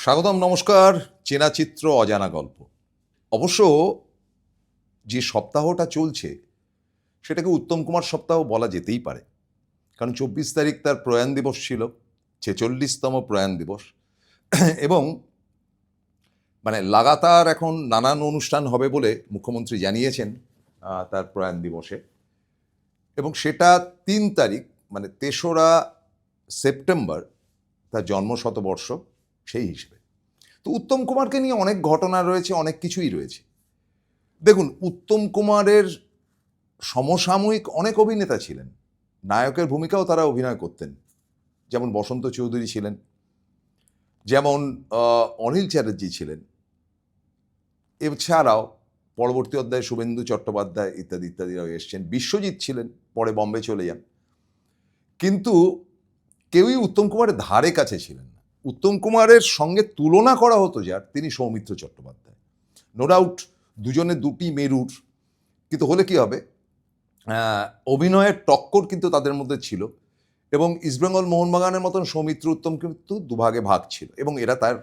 স্বাগতম, নমস্কার। চেনা চিত্র, অজানা গল্প। অবশ্য যে সপ্তাহটা চলছে সেটাকে উত্তম কুমার সপ্তাহ বলা যেতেই পারে, কারণ 24 তারিখ তার প্রয়াণ দিবস ছিল, 46তম প্রয়াণ দিবস। এবং লাগাতার এখন নানান অনুষ্ঠান হবে বলে মুখ্যমন্ত্রী জানিয়েছেন তার প্রয়াণ দিবসে, এবং সেটা 3 তারিখ, 3রা সেপ্টেম্বর তার জন্মশতবর্ষ, সেই হিসেবে। তো উত্তম কুমারকে নিয়ে অনেক ঘটনা রয়েছে, অনেক কিছুই রয়েছে। দেখুন, উত্তম কুমারের সমসাময়িক অনেক অভিনেতা ছিলেন, নায়কের ভূমিকাও তারা অভিনয় করতেন। যেমন বসন্ত চৌধুরী ছিলেন, যেমন অনিল চ্যাটার্জি ছিলেন, এছাড়াও পরবর্তী অধ্যায়ে শুভেন্দু চট্টোপাধ্যায় ইত্যাদি ইত্যাদিরাও এসছেন। বিশ্বজিৎ ছিলেন, পরে বম্বে চলে যান। কিন্তু কেউই উত্তম কুমারের ধারে কাছে ছিলেন না। উত্তম কুমারের সঙ্গে তুলনা করা হতো যার, তিনি সৌমিত্র চট্টোপাধ্যায়। নো ডাউট দুজনে দুটি মেরুর, কিন্তু হলে কি হবে, অভিনয়ের টক্কর কিন্তু তাদের মধ্যে ছিল। এবং ইস্টবেঙ্গল মোহনবাগানের মতন সৌমিত্র উত্তম কিন্তু দুভাগে ভাগ ছিল। এবং এরা তার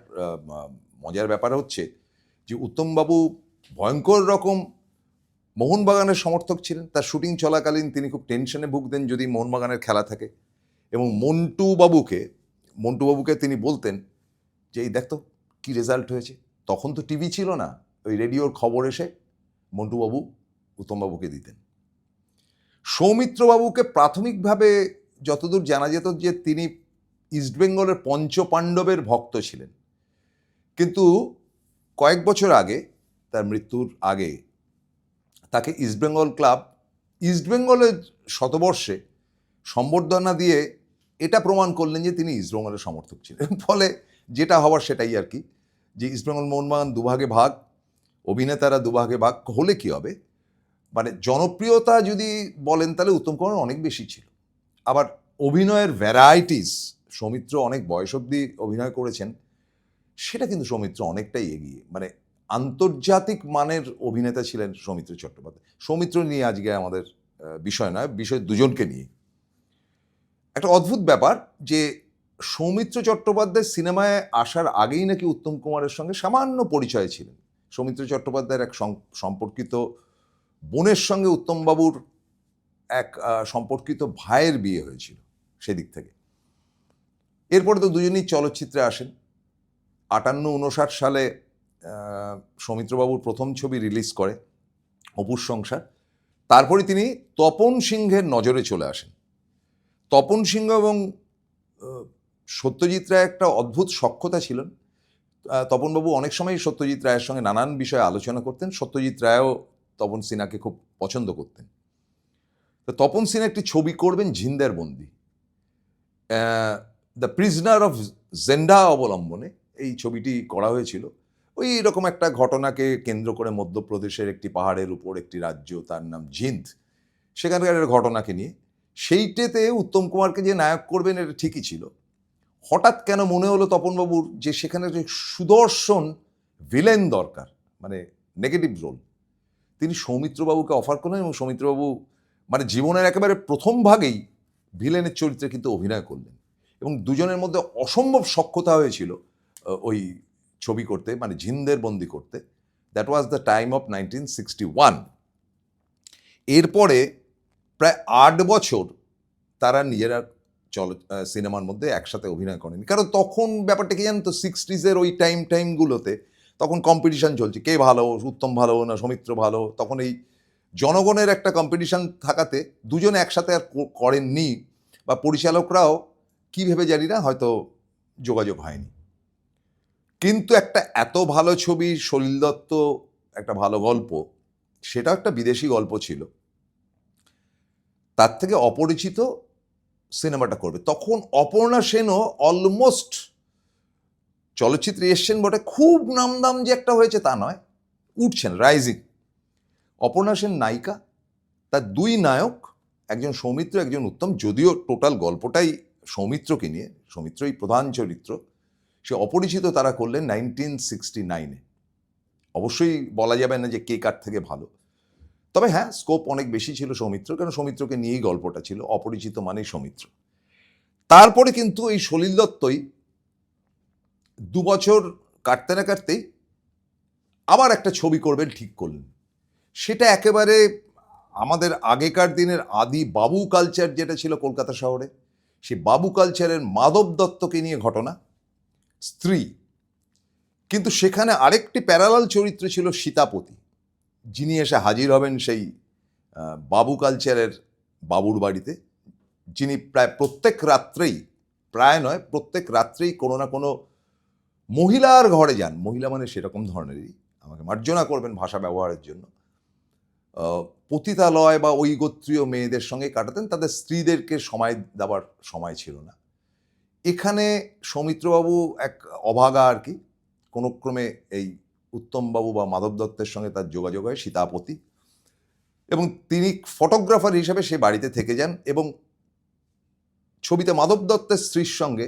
মজার ব্যাপার হচ্ছে যে উত্তমবাবু ভয়ঙ্কর রকম মোহনবাগানের সমর্থক ছিলেন। তার শুটিং চলাকালীন তিনি খুব টেনশনে ভুগতেন যদি মোহনবাগানের খেলা থাকে, এবং মন্টুবাবুকে তিনি বলতেন যে এই দেখ তো কী রেজাল্ট হয়েছে। তখন তো টিভি ছিল না, ওই রেডিওর খবর এসে মন্টুবাবু উত্তমবাবুকে দিতেন। সৌমিত্রবাবুকে প্রাথমিকভাবে যতদূর জানা যেত যে তিনি ইস্টবেঙ্গলের পঞ্চপাণ্ডবের ভক্ত ছিলেন, কিন্তু কয়েক বছর আগে, তার মৃত্যুর আগে, তাকে ইস্টবেঙ্গল ক্লাব ইস্টবেঙ্গলের শতবর্ষে সম্বর্ধনা দিয়ে এটা প্রমাণ করলেন যে তিনি ইস্টবেঙ্গলের সমর্থক ছিলেন। ফলে যেটা হওয়ার সেটাই আর কি, যে ইস্টবেঙ্গল মোহনবাগান দুভাগে ভাগ, অভিনেতারা দুভাগে ভাগ হলে কি হবে, জনপ্রিয়তা যদি বলেন তাহলে উত্তম কুমার অনেক বেশি ছিল। আবার অভিনয়ের ভ্যারাইটিস, সৌমিত্র অনেক বয়স অবধি অভিনয় করেছেন, সেটা কিন্তু সৌমিত্র অনেকটাই এগিয়ে, আন্তর্জাতিক মানের অভিনেতা ছিলেন সৌমিত্র চট্টোপাধ্যায়। সৌমিত্র নিয়ে আজকে আমাদের বিষয় নয়, বিষয় দুজনকে নিয়ে। একটা অদ্ভুত ব্যাপার যে সৌমিত্র চট্টোপাধ্যায় সিনেমায় আসার আগেই নাকি উত্তম কুমারের সঙ্গে সামান্য পরিচয় ছিলেন। সৌমিত্র চট্টোপাধ্যায়ের এক সম্পর্কিত বোনের সঙ্গে উত্তমবাবুর এক সম্পর্কিত ভাইয়ের বিয়ে হয়েছিল সেদিক থেকে। এরপরে তো দুজনেই চলচ্চিত্রে আসেন। 58-59 সালে সৌমিত্রবাবুর প্রথম ছবি রিলিজ করে অপুর সংসার। তারপরে তিনি তপন সিংহের নজরে চলে আসেন। তপন সিংহ এবং সত্যজিৎ রায় একটা অদ্ভুত সখ্যতা ছিলেন। তপনবাবু অনেক সময় সত্যজিৎ রায়ের সঙ্গে নানান বিষয়ে আলোচনা করতেন। সত্যজিৎ রায়ও তপন সিনহাকে খুব পছন্দ করতেন। তো তপন সিনহা একটি ছবি করবেন ঝিন্দের বন্দি, দ্য প্রিজনার অফ জেন্ডা অবলম্বনে এই ছবিটি করা হয়েছিল। ওই এরকম একটা ঘটনাকে কেন্দ্র করে মধ্যপ্রদেশের একটি পাহাড়ের উপর একটি রাজ্য, তার নাম জিন্দ, সেখানকার ঘটনাকে নিয়ে। সেইটাতে উত্তম কুমারকে যে নায়ক করবেন এটা ঠিকই ছিল। হঠাৎ কেন মনে হলো তপনবাবুর যে সেখানে যে সুদর্শন ভিলেন দরকার, নেগেটিভ রোল, তিনি সৌমিত্রবাবুকে অফার করলেন। এবং সৌমিত্রবাবু জীবনের একেবারে প্রথম ভাগেই ভিলেনের চরিত্রে কিন্তু অভিনয় করলেন, এবং দুজনের মধ্যে অসম্ভব সখ্যতা হয়েছিল ওই ছবি করতে, ঝিন্দের বন্দি করতে। That was the time of 1961। এরপরে প্রায় 8 বছর তারা নিজেরা সিনেমার মধ্যে একসাথে অভিনয় করেনি, কারণ তখন ব্যাপারটা কি জানেন তো, 60s ওই টাইমগুলোতে তখন কম্পিটিশন চলছে, কে ভালো, উত্তম ভালো না সৌমিত্র ভালো। তখন এই জনগণের একটা কম্পিটিশন থাকাতে দুজনে একসাথে আর করেননি, বা পরিচালকরাও কী ভেবে জানি না, হয়তো যোগাযোগ হয়নি। কিন্তু একটা এত ভালো ছবি, সলিল দত্ত একটা ভালো গল্প, সেটা একটা বিদেশি গল্প ছিল, তার থেকে অপরিচিত সিনেমাটা করবে। তখন অপর্ণা সেনও অলমোস্ট চলচ্চিত্রে এসছেন বটে, খুব নামদাম যে একটা হয়েছে তা নয়, উঠছেন, রাইজিং। অপর্ণা সেন নায়িকা, তার 2 নায়ক, একজন সৌমিত্র, একজন উত্তম। যদিও টোটাল গল্পটাই সৌমিত্রকে নিয়ে, সৌমিত্রই প্রধান চরিত্র। সে অপরিচিত তারা করলেন 1969-এ। অবশ্যই বলা যাবে না যে কে কার থেকে ভালো, তবে হ্যাঁ, স্কোপ অনেক বেশি ছিল সৌমিত্র, কারণ সৌমিত্রকে নিয়েই গল্পটা ছিল, অপরিচিত মানেই সৌমিত্র। তারপরে কিন্তু এই সলিল দত্তই দু বছর কাটতে না কাটতেই আবার একটা ছবি করবেন ঠিক করলেন। সেটা একেবারে আমাদের আগেকার দিনের আদি বাবু কালচার যেটা ছিল কলকাতা শহরে, সেই বাবু কালচারের মাধব দত্তকে নিয়ে ঘটনা, স্ত্রী। কিন্তু সেখানে আরেকটি প্যারালাল চরিত্র ছিল সীতাপতি, যিনি এসে হাজির হবেন সেই বাবু কালচারের বাবুর বাড়িতে, যিনি প্রায় প্রত্যেক রাত্রেই, প্রায় নয় প্রত্যেক রাত্রেই কোনো না কোনো মহিলার ঘরে যান। মহিলা মানে সেরকম ধরনেরই, আমাকে মার্জনা করবেন ভাষা ব্যবহারের জন্য, পতিতালয় বা ওই গোত্রীয় মেয়েদের সঙ্গে কাটাতেন, তাদের স্ত্রীদেরকে সময় দেওয়ার সময় ছিল না। এখানে সৌমিত্রবাবু এক অভাগা আর কি, কোনো ক্রমে এই উত্তমবাবু বা মাধব দত্তের সঙ্গে তার যোগাযোগ হয়, সীতাপতি, এবং তিনি ফটোগ্রাফার হিসেবে সে বাড়িতে থেকে যান। এবং ছবিতে মাধব দত্তের স্ত্রীর সঙ্গে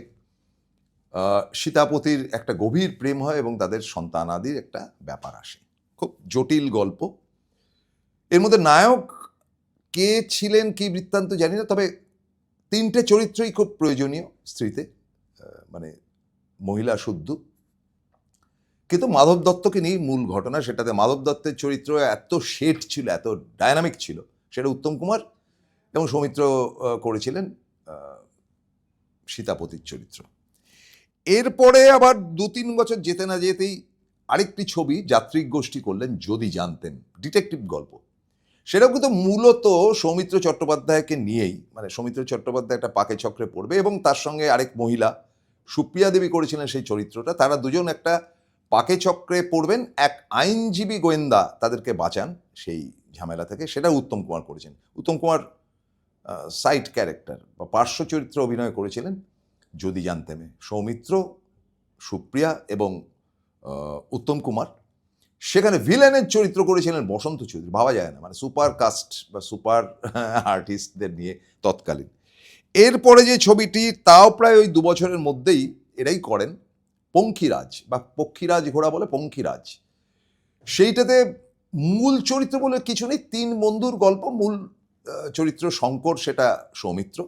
সীতাপতির একটা গভীর প্রেম হয় এবং তাদের সন্তানাদির একটা ব্যাপার আসে। খুব জটিল গল্প। এর মধ্যে নায়ক কে ছিলেন কি বৃত্তান্ত জানি না, তবে তিনটে চরিত্রই খুব প্রয়োজনীয় স্ত্রীতে, মানে মহিলা শুদ্ধ। কিন্তু মাধব দত্তকে নিয়ে মূল ঘটনা, সেটাতে মাধব দত্তের চরিত্র এত শেড ছিল, এত ডায়নামিক ছিল, সেটা উত্তম কুমার এবং সৌমিত্র করেছিলেন সীতাপতির চরিত্র। এরপরে আবার 2-3 বছর যেতে না যেতেই আরেকটি ছবি যাত্রিক গোষ্ঠী করলেন, যদি জানতেন, ডিটেকটিভ গল্প। সেটাও কিন্তু মূলত সৌমিত্র চট্টোপাধ্যায়কে নিয়েই, মানে সৌমিত্র চট্টোপাধ্যায় একটা পাকে চক্রে পড়বে এবং তার সঙ্গে আরেক মহিলা সুপ্রিয়া দেবী করেছিলেন সেই চরিত্রটা। তারা দুজন একটা পাকে চক্রে পড়বেন, এক আইনজীবী গোয়েন্দা তাদেরকে বাঁচান সেই ঝামেলা থেকে, সেটা উত্তম কুমার করেছেন। উত্তম কুমার সাইড ক্যারেক্টার বা পার্শ্ব চরিত্রে অভিনয় করেছিলেন যদি জানতেমে। সৌমিত্র, সুপ্রিয়া এবং উত্তম কুমার। সেখানে ভিলেনের চরিত্র করেছিলেন বসন্ত চৌধুরী, ভাবা যায় না, মানে সুপার কাস্ট বা সুপার আর্টিস্টদের নিয়ে তৎকালীন। এরপরে যে ছবিটি, তাও প্রায় ওই 2 বছরের মধ্যেই এরাই করেন, পঙ্খিরাজ বা পক্ষীরাজ ঘোড়া বলে পঙ্খিরাজ। সেইটাতে মূল চরিত্র বলে কিছু নেই, 3 বন্ধুর গল্প। মূল চরিত্র শঙ্কর, সেটা সৌমিত্র।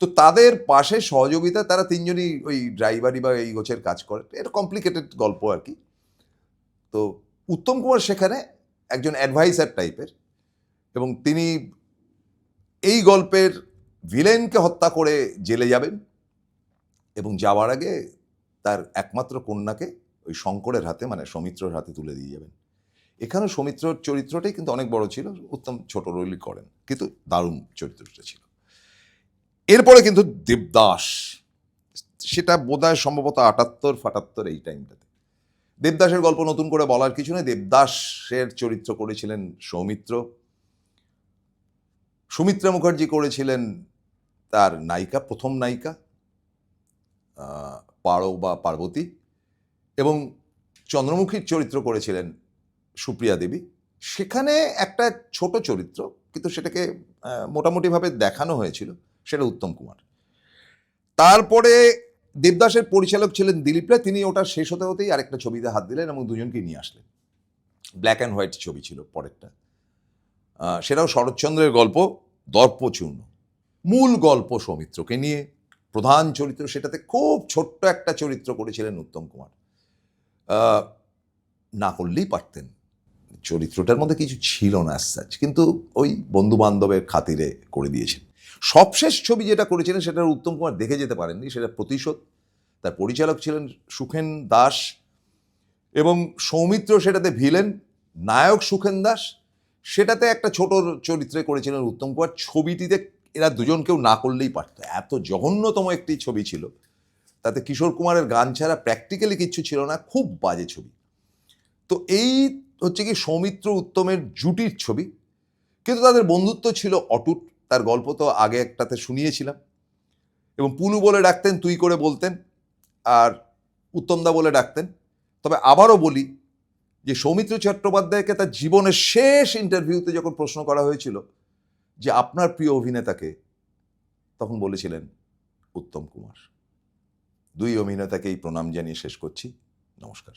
তো তাদের পাশে সহযোগিতা, তারা 3জনই ওই ড্রাইভারি বা এই গোছের কাজ করে, এটা কমপ্লিকেটেড গল্প আর কি। তো উত্তম কুমার সেখানে একজন অ্যাডভাইসার টাইপের, এবং তিনি এই গল্পের ভিলেনকে হত্যা করে জেলে যাবেন এবং যাওয়ার আগে তার একমাত্র কন্যাকে ওই শঙ্করের হাতে, মানে সৌমিত্রর হাতে তুলে দিয়ে যাবেন। এখানে সৌমিত্রর চরিত্রটাই কিন্তু অনেক বড় ছিল, উত্তম ছোট রোলই করেন, কিন্তু দারুণ চরিত্রটা ছিল। এরপরে কিন্তু দেবদাস, সেটা বোধহয় সম্ভবত 78-78 এই টাইমটাতে। দেবদাসের গল্প নতুন করে বলার কিছু নেই। দেবদাসের চরিত্র করেছিলেন সৌমিত্র, সুমিত্রা মুখার্জি করেছিলেন তার নায়িকা, প্রথম নায়িকা পারো বা পার্বতী, এবং চন্দ্রমুখীর চরিত্র করেছিলেন সুপ্রিয়া দেবী। সেখানে একটা ছোট চরিত্র, কিন্তু সেটাকে মোটামুটিভাবে দেখানো হয়েছিল, সেটা উত্তম কুমার। তারপরে দেবদাসের পরিচালক ছিলেন দিলীপ রায়, তিনি ওটা শেষ হতে হতেই আরেকটা ছবিতে হাত দিলেন এবং দুজনকে নিয়ে আসলেন। ব্ল্যাক অ্যান্ড হোয়াইট ছবি ছিল পরেরটা, সেটাও শরৎচন্দ্রের গল্প, দর্পচূর্ণ। মূল গল্প সৌমিত্রকে নিয়ে, প্রধান চরিত্র সেটাতে খুব ছোট্ট একটা চরিত্র করেছিলেন উত্তম কুমার। না করলেই পারতেন, চরিত্রটার মধ্যে কিছু ছিল না সাচ, কিন্তু ওই বন্ধু বান্ধবের খাতিরে করে দিয়েছেন। সবশেষ ছবি যেটা করেছিলেন সেটার উত্তম কুমার দেখে যেতে পারেননি, সেটা প্রতিশোধ। তার পরিচালক ছিলেন সুখেন দাস এবং সৌমিত্র সেটাতে ভিলেন, নায়ক সুখেন দাস। সেটাতে একটা ছোট চরিত্রে করেছিলেন উত্তম কুমার। ছবিটিতে এরা দুজনকেও না করলেই পারত, এত জঘন্যতম একটি ছবি ছিল। তাতে কিশোর কুমারের গান ছাড়া প্র্যাকটিক্যালি কিচ্ছু ছিল না, খুব বাজে ছবি। তো এই হচ্ছে কি সৌমিত্র উত্তমের জুটির ছবি, কিন্তু তাদের বন্ধুত্ব ছিল অটুট। তার গল্প তো আগে একটাতে শুনিয়েছিলাম, এবং পুলু বলে ডাকতেন, তুই করে বলতেন, আর উত্তমদা বলে ডাকতেন। তবে আবারও বলি যে সৌমিত্র চট্টোপাধ্যায়কে তার জীবনের শেষ ইন্টারভিউতে যখন প্রশ্ন করা হয়েছিল যে আপনার প্রিয় অভিনেতাকে, তখন বলেছিলেন উত্তম কুমার। 2 অভিনেতাকেই প্রণাম জানিয়ে শেষ করছি। নমস্কার।